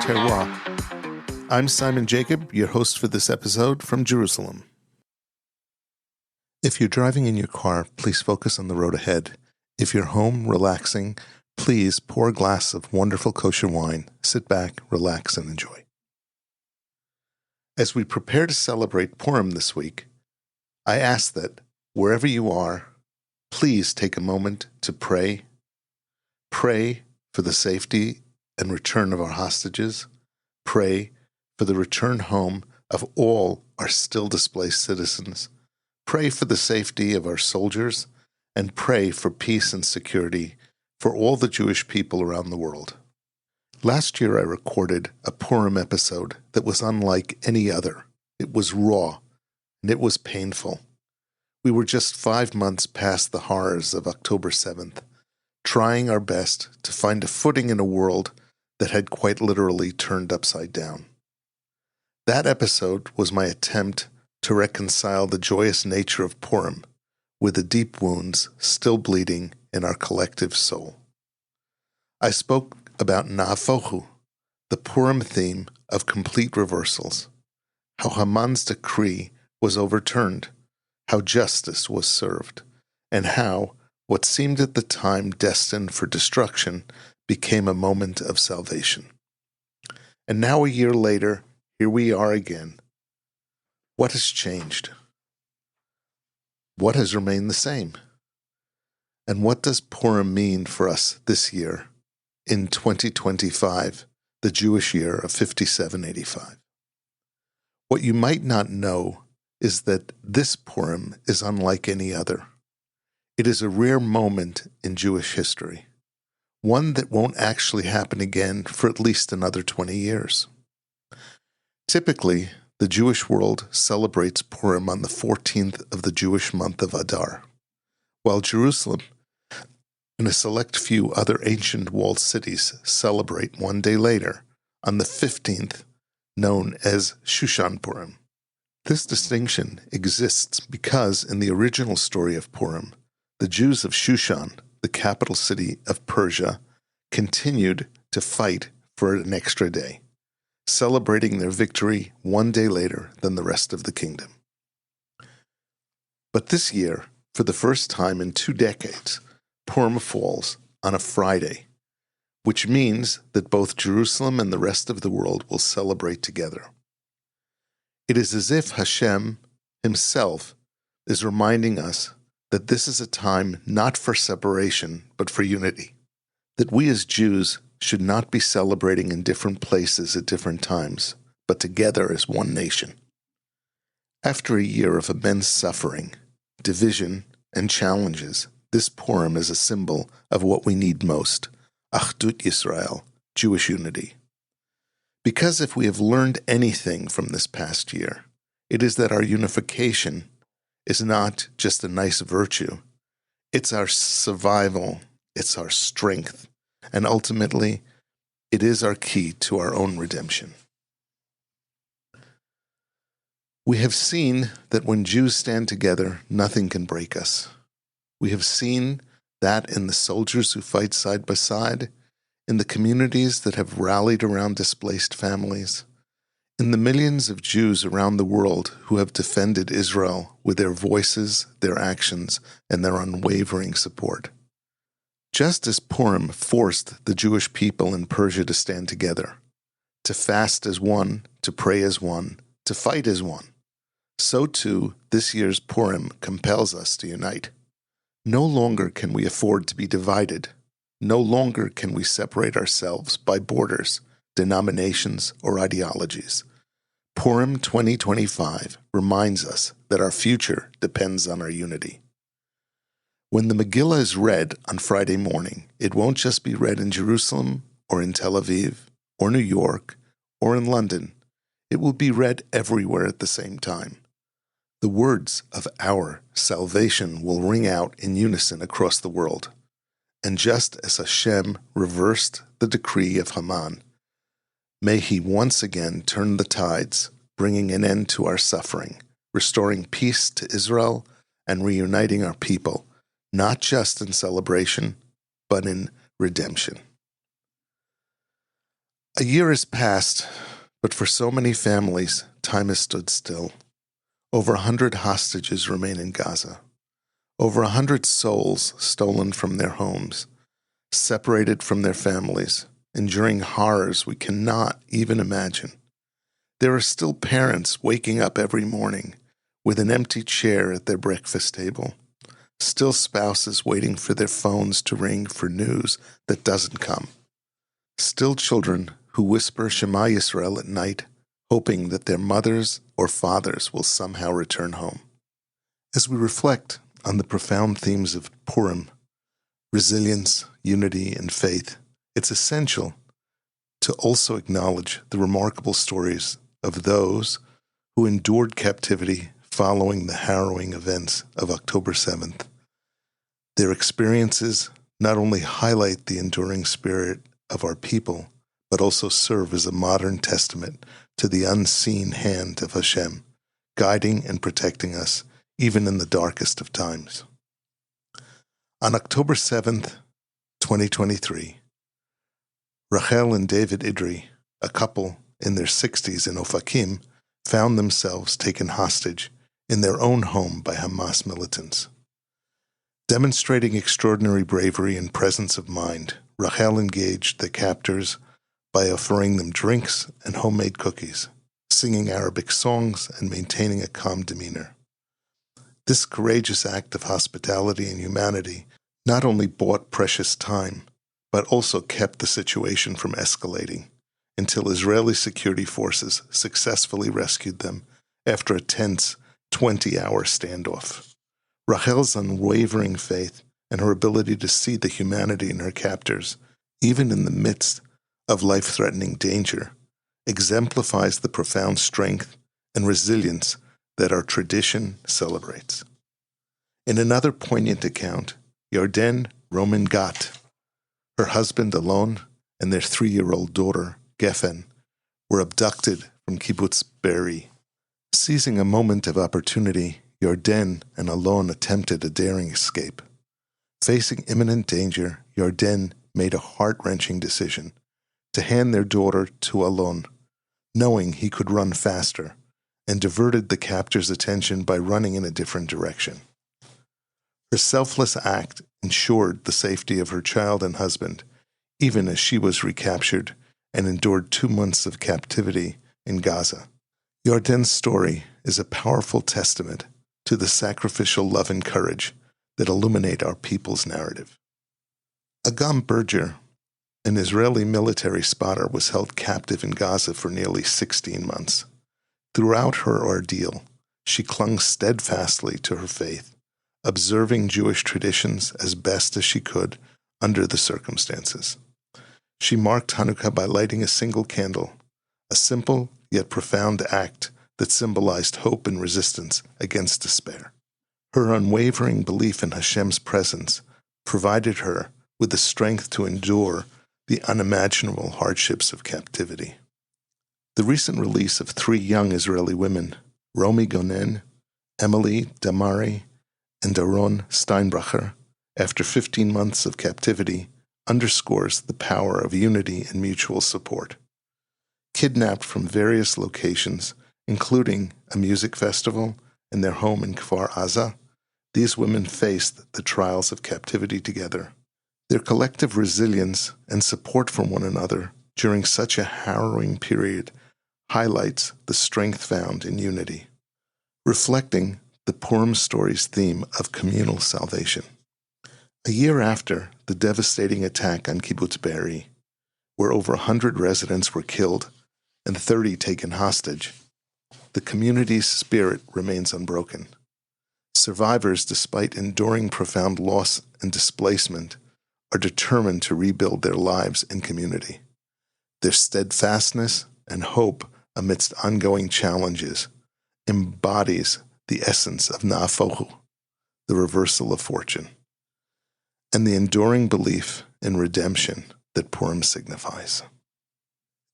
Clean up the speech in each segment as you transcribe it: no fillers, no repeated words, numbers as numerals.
terroir. I'm Simon Jacob, your host for this episode from Jerusalem. If you're driving in your car, please focus on the road ahead. If you're home, relaxing, please pour a glass of wonderful kosher wine, sit back, relax, and enjoy. As we prepare to celebrate Purim this week, I ask that, wherever you are, please take a moment to pray. Pray for the safety and return of our hostages. Pray for the return home of all our still displaced citizens. Pray for the safety of our soldiers, and pray for peace and security for all the Jewish people around the world. Last year I recorded a Purim episode that was unlike any other. It was raw, and it was painful. We were just 5 months past the horrors of October 7th, trying our best to find a footing in a world that had quite literally turned upside down. That episode was my attempt to reconcile the joyous nature of Purim with the deep wounds still bleeding in our collective soul. I spoke about Na'afochu, the Purim theme of complete reversals, how Haman's decree was overturned, how justice was served, and how what seemed at the time destined for destruction became a moment of salvation. And now a year later, here we are again. What has changed? What has remained the same? And what does Purim mean for us this year, in 2025, the Jewish year of 5785? What you might not know is that this Purim is unlike any other. It is a rare moment in Jewish history, one that won't actually happen again for at least another 20 years. Typically, the Jewish world celebrates Purim on the 14th of the Jewish month of Adar, while Jerusalem and a select few other ancient walled cities celebrate one day later, on the 15th, known as Shushan Purim. This distinction exists because in the original story of Purim, the Jews of Shushan, the capital city of Persia, continued to fight for an extra day, celebrating their victory one day later than the rest of the kingdom. But this year, for the first time in 2 decades, Purim falls on a Friday, which means that both Jerusalem and the rest of the world will celebrate together. It is as if Hashem himself is reminding us that this is a time not for separation, but for unity, that we as Jews should not be celebrating in different places at different times, but together as one nation. After a year of immense suffering, division, and challenges, this Purim is a symbol of what we need most, Achdut Yisrael, Jewish unity. Because if we have learned anything from this past year, it is that our unification is not just a nice virtue. It's our survival, it's our strength, and ultimately, it is our key to our own redemption. We have seen that when Jews stand together, nothing can break us. We have seen that in the soldiers who fight side by side, in the communities that have rallied around displaced families, in the millions of Jews around the world who have defended Israel with their voices, their actions, and their unwavering support. Just as Purim forced the Jewish people in Persia to stand together, to fast as one, to pray as one, to fight as one, so too this year's Purim compels us to unite. No longer can we afford to be divided. No longer can we separate ourselves by borders, denominations, or ideologies. Purim 2025 reminds us that our future depends on our unity. When the Megillah is read on Friday morning, it won't just be read in Jerusalem or in Tel Aviv or New York or in London. It will be read everywhere at the same time. The words of our salvation will ring out in unison across the world. And just as Hashem reversed the decree of Haman, may he once again turn the tides, bringing an end to our suffering, restoring peace to Israel, and reuniting our people, not just in celebration, but in redemption. A year has passed, but for so many families, time has stood still. Over 100 hostages remain in Gaza. Over 100 souls stolen from their homes, separated from their families, enduring horrors we cannot even imagine. There are still parents waking up every morning with an empty chair at their breakfast table. Still spouses waiting for their phones to ring for news that doesn't come. Still children who whisper Shema Yisrael at night, hoping that their mothers or fathers will somehow return home. As we reflect on the profound themes of Purim, resilience, unity, and faith, it's essential to also acknowledge the remarkable stories of those who endured captivity following the harrowing events of October 7th. Their experiences not only highlight the enduring spirit of our people, but also serve as a modern testament to the unseen hand of Hashem, guiding and protecting us even in the darkest of times. On October 7th, 2023, Rachel and David Edry, a couple in their 60s in Ofakim, found themselves taken hostage in their own home by Hamas militants. Demonstrating extraordinary bravery and presence of mind, Rachel engaged the captors by offering them drinks and homemade cookies, singing Arabic songs, and maintaining a calm demeanor. This courageous act of hospitality and humanity not only bought precious time, but also kept the situation from escalating until Israeli security forces successfully rescued them after a tense 20-hour standoff. Rachel's unwavering faith and her ability to see the humanity in her captors, even in the midst of life-threatening danger, exemplifies the profound strength and resilience that our tradition celebrates. In another poignant account, Yarden Roman Gat, her husband Alon, and their 3-year-old daughter, Geffen, were abducted from kibbutz Be'eri. Seizing a moment of opportunity, Yarden and Alon attempted a daring escape. Facing imminent danger, Yarden made a heart-wrenching decision to hand their daughter to Alon, knowing he could run faster, and diverted the captor's attention by running in a different direction. Her selfless act ensured the safety of her child and husband, even as she was recaptured and endured 2 months of captivity in Gaza. Yarden's story is a powerful testament to the sacrificial love and courage that illuminate our people's narrative. Agam Berger, an Israeli military spotter, was held captive in Gaza for nearly 16 months. Throughout her ordeal, she clung steadfastly to her faith, observing Jewish traditions as best as she could under the circumstances. She marked Hanukkah by lighting a single candle, a simple yet profound act that symbolized hope and resistance against despair. Her unwavering belief in Hashem's presence provided her with the strength to endure the unimaginable hardships of captivity. The recent release of 3 young Israeli women, Romy Gonen, Emily Damari, and Doron Steinbracher, after 15 months of captivity, underscores the power of unity and mutual support. Kidnapped from various locations, including a music festival and their home in Kfar Aza, these women faced the trials of captivity together. Their collective resilience and support for one another during such a harrowing period highlights the strength found in unity, reflecting the Purim story's theme of communal salvation. A year after the devastating attack on kibbutz Be'eri, where over 100 residents were killed and 30 taken hostage, the community's spirit remains unbroken. Survivors, despite enduring profound loss and displacement, are determined to rebuild their lives and community. Their steadfastness and hope amidst ongoing challenges embodies the essence of Na'afohu, the reversal of fortune, and the enduring belief in redemption that Purim signifies.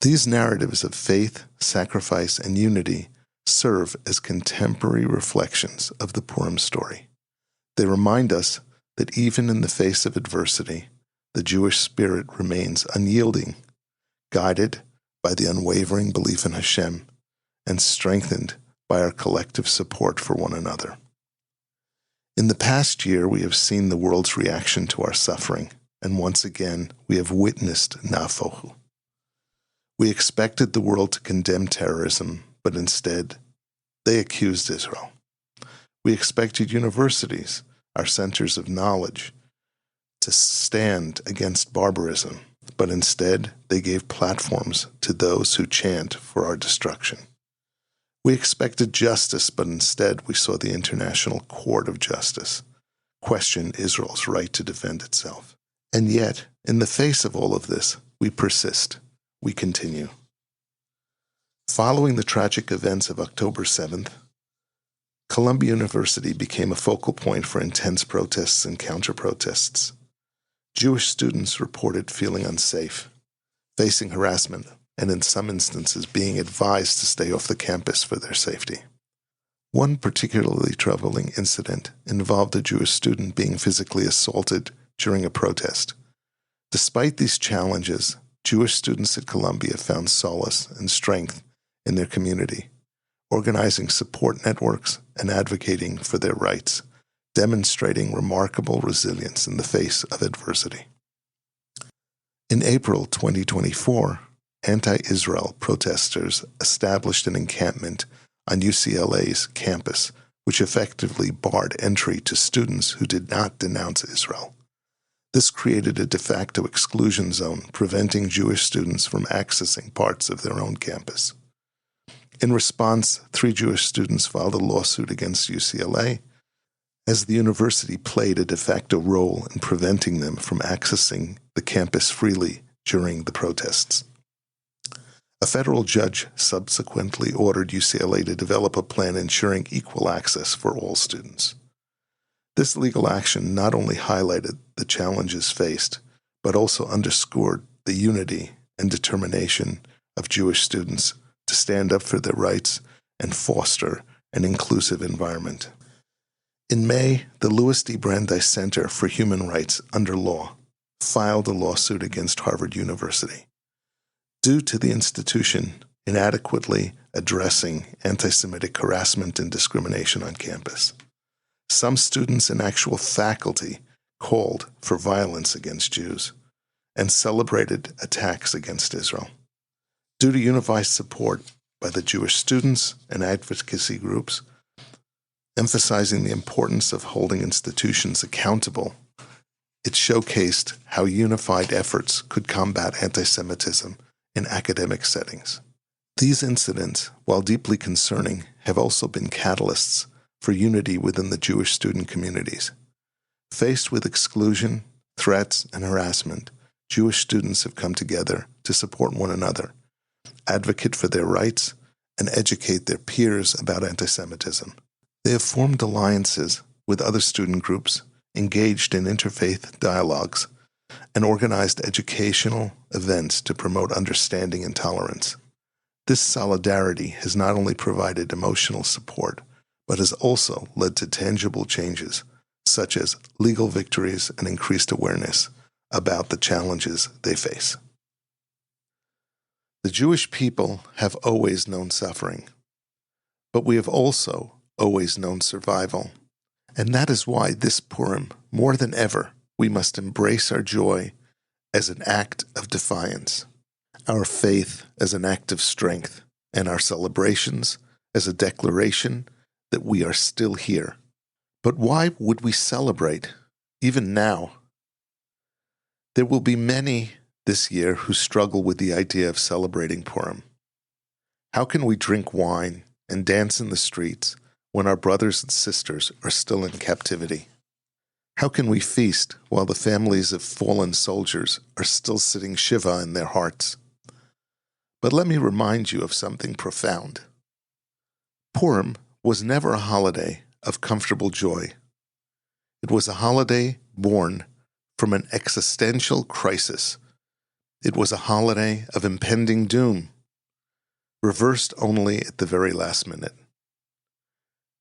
These narratives of faith, sacrifice, and unity serve as contemporary reflections of the Purim story. They remind us that even in the face of adversity, the Jewish spirit remains unyielding, guided by the unwavering belief in Hashem and strengthened by our collective support for one another. In the past year, we have seen the world's reaction to our suffering, and once again, we have witnessed nafohu. We expected the world to condemn terrorism, but instead, they accused Israel. We expected universities, our centers of knowledge, to stand against barbarism, but instead, they gave platforms to those who chant for our destruction. We expected justice, but instead we saw the International Court of Justice question Israel's right to defend itself. And yet, in the face of all of this, we persist. We continue. Following the tragic events of October 7th, Columbia University became a focal point for intense protests and counter-protests. Jewish students reported feeling unsafe, facing harassment, and in some instances being advised to stay off the campus for their safety. One particularly troubling incident involved a Jewish student being physically assaulted during a protest. Despite these challenges, Jewish students at Columbia found solace and strength in their community, organizing support networks and advocating for their rights, demonstrating remarkable resilience in the face of adversity. In April 2024, anti-Israel protesters established an encampment on UCLA's campus, which effectively barred entry to students who did not denounce Israel. This created a de facto exclusion zone, preventing Jewish students from accessing parts of their own campus. In response, 3 Jewish students filed a lawsuit against UCLA, as the university played a de facto role in preventing them from accessing the campus freely during the protests. A federal judge subsequently ordered UCLA to develop a plan ensuring equal access for all students. This legal action not only highlighted the challenges faced, but also underscored the unity and determination of Jewish students to stand up for their rights and foster an inclusive environment. In May, the Louis D. Brandeis Center for Human Rights under Law filed a lawsuit against Harvard University due to the institution inadequately addressing anti-Semitic harassment and discrimination on campus. Some students and actual faculty called for violence against Jews and celebrated attacks against Israel. Due to unified support by the Jewish students and advocacy groups, emphasizing the importance of holding institutions accountable, it showcased how unified efforts could combat anti-Semitism in academic settings. These incidents, while deeply concerning, have also been catalysts for unity within the Jewish student communities. Faced with exclusion, threats, and harassment, Jewish students have come together to support one another, advocate for their rights, and educate their peers about anti-Semitism. They have formed alliances with other student groups, engaged in interfaith dialogues, and organized educational events to promote understanding and tolerance. This solidarity has not only provided emotional support, but has also led to tangible changes, such as legal victories and increased awareness about the challenges they face. The Jewish people have always known suffering, but we have also always known survival. And that is why this Purim, more than ever, we must embrace our joy as an act of defiance, our faith as an act of strength, and our celebrations as a declaration that we are still here. But why would we celebrate, even now? There will be many this year who struggle with the idea of celebrating Purim. How can we drink wine and dance in the streets when our brothers and sisters are still in captivity? How can we feast while the families of fallen soldiers are still sitting Shiva in their hearts? But let me remind you of something profound. Purim was never a holiday of comfortable joy. It was a holiday born from an existential crisis. It was a holiday of impending doom, reversed only at the very last minute.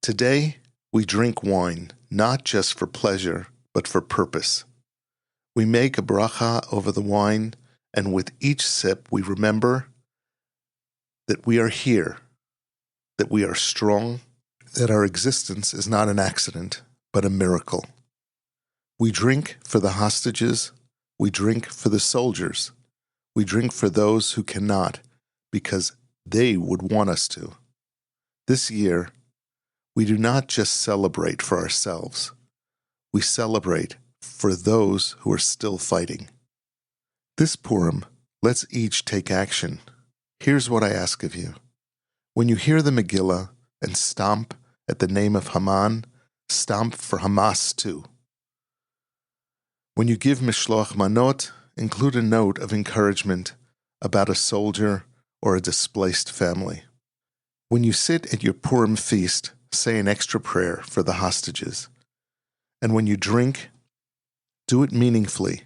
Today, we drink wine, not just for pleasure, but for purpose. We make a bracha over the wine, and with each sip we remember that we are here, that we are strong, that our existence is not an accident, but a miracle. We drink for the hostages, we drink for the soldiers, we drink for those who cannot, because they would want us to. This year, we do not just celebrate for ourselves, we celebrate for those who are still fighting. This Purim, let's each take action. Here's what I ask of you. When you hear the Megillah and stomp at the name of Haman, stomp for Hamas too. When you give Mishloach Manot, include a note of encouragement about a soldier or a displaced family. When you sit at your Purim feast, say an extra prayer for the hostages. And when you drink, do it meaningfully.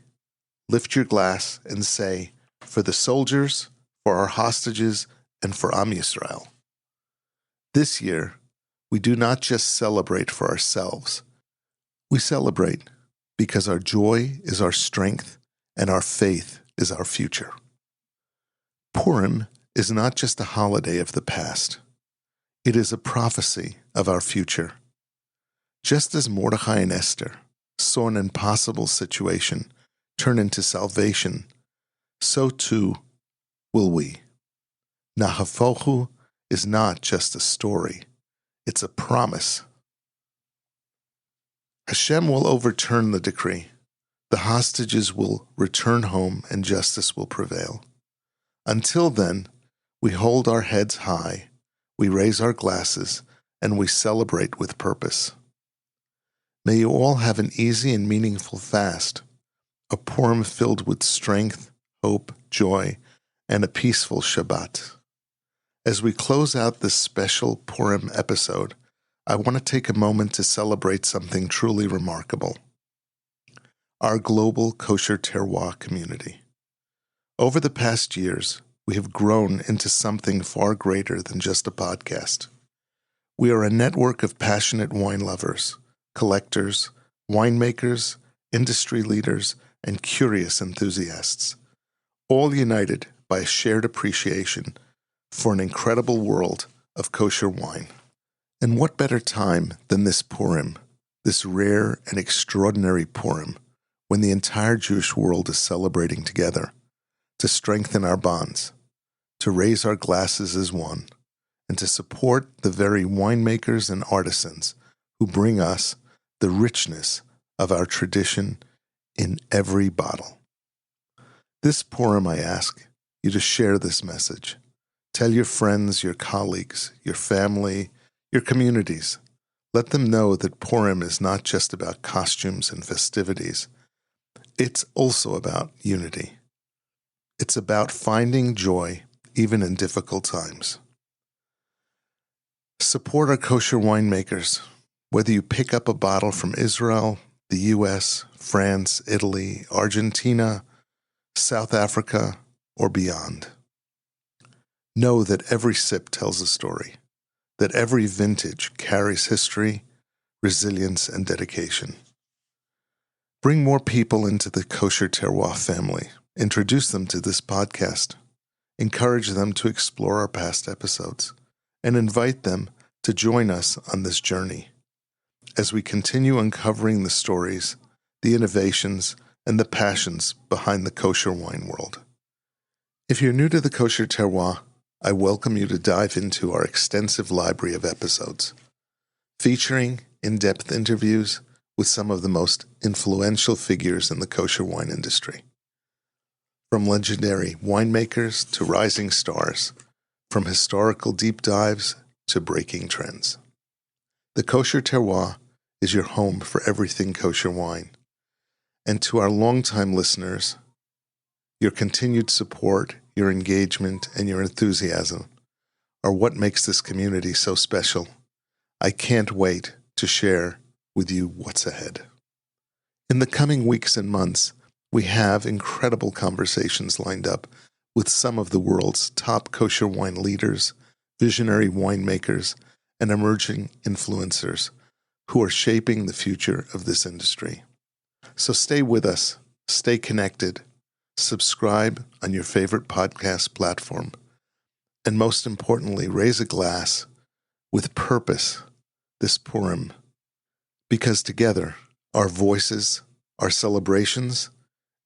Lift your glass and say, for the soldiers, for our hostages, and for Am Yisrael. This year, we do not just celebrate for ourselves. We celebrate because our joy is our strength and our faith is our future. Purim is not just a holiday of the past. It is a prophecy of our future. Just as Mordechai and Esther saw an impossible situation turn into salvation, so too will we. Nahafochu is not just a story, it's a promise. Hashem will overturn the decree. The hostages will return home and justice will prevail. Until then, we hold our heads high, we raise our glasses, and we celebrate with purpose. May you all have an easy and meaningful fast, a Purim filled with strength, hope, joy, and a peaceful Shabbat. As we close out this special Purim episode, I want to take a moment to celebrate something truly remarkable. Our global kosher terroir community. Over the past years, we have grown into something far greater than just a podcast. We are a network of passionate wine lovers, collectors, winemakers, industry leaders, and curious enthusiasts, all united by a shared appreciation for an incredible world of kosher wine. And what better time than this Purim, this rare and extraordinary Purim, when the entire Jewish world is celebrating together, to strengthen our bonds, to raise our glasses as one, and to support the very winemakers and artisans who bring us the richness of our tradition in every bottle. This Purim, I ask you to share this message. Tell your friends, your colleagues, your family, your communities. Let them know that Purim is not just about costumes and festivities. It's also about unity. It's about finding joy even in difficult times. Support our kosher winemakers, whether you pick up a bottle from Israel, the U.S., France, Italy, Argentina, South Africa, or beyond. Know that every sip tells a story, that every vintage carries history, resilience, and dedication. Bring more people into the Kosher Terroir family. Introduce them to this podcast. Encourage them to explore our past episodes, and invite them to join us on this journey as we continue uncovering the stories, the innovations, and the passions behind the kosher wine world. If you're new to the Kosher Terroir, I welcome you to dive into our extensive library of episodes, featuring in-depth interviews with some of the most influential figures in the kosher wine industry. From legendary winemakers to rising stars, from historical deep dives to breaking trends. The Kosher Terroir is your home for everything kosher wine. And to our longtime listeners, your continued support, your engagement, and your enthusiasm are what makes this community so special. I can't wait to share with you what's ahead. In the coming weeks and months, we have incredible conversations lined up with some of the world's top kosher wine leaders, visionary winemakers, and emerging influencers who are shaping the future of this industry. So stay with us, stay connected, subscribe on your favorite podcast platform, And most importantly, raise a glass with purpose this Purim, because together our voices, our celebrations,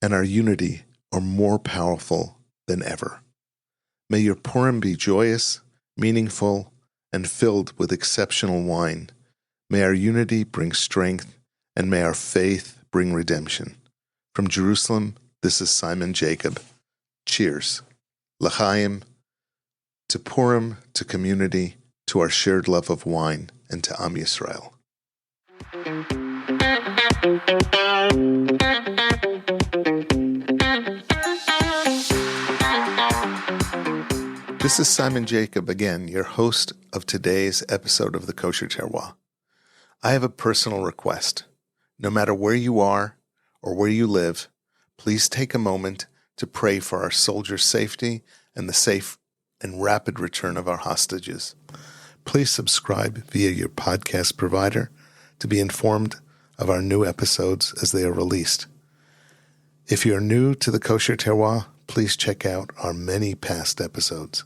and our unity are more powerful than ever. May your Purim be joyous, meaningful, and filled with exceptional wine. May our unity bring strength, and may our faith bring redemption. From Jerusalem, this is Simon Jacob. Cheers. L'chaim, to Purim, to community, to our shared love of wine, and to Am Yisrael. This is Simon Jacob again, your host of today's episode of the Kosher Terroir. I have a personal request. No matter where you are or where you live, please take a moment to pray for our soldiers' safety and the safe and rapid return of our hostages. Please subscribe via your podcast provider to be informed of our new episodes as they are released. If you're new to the Kosher Terroir, please check out our many past episodes.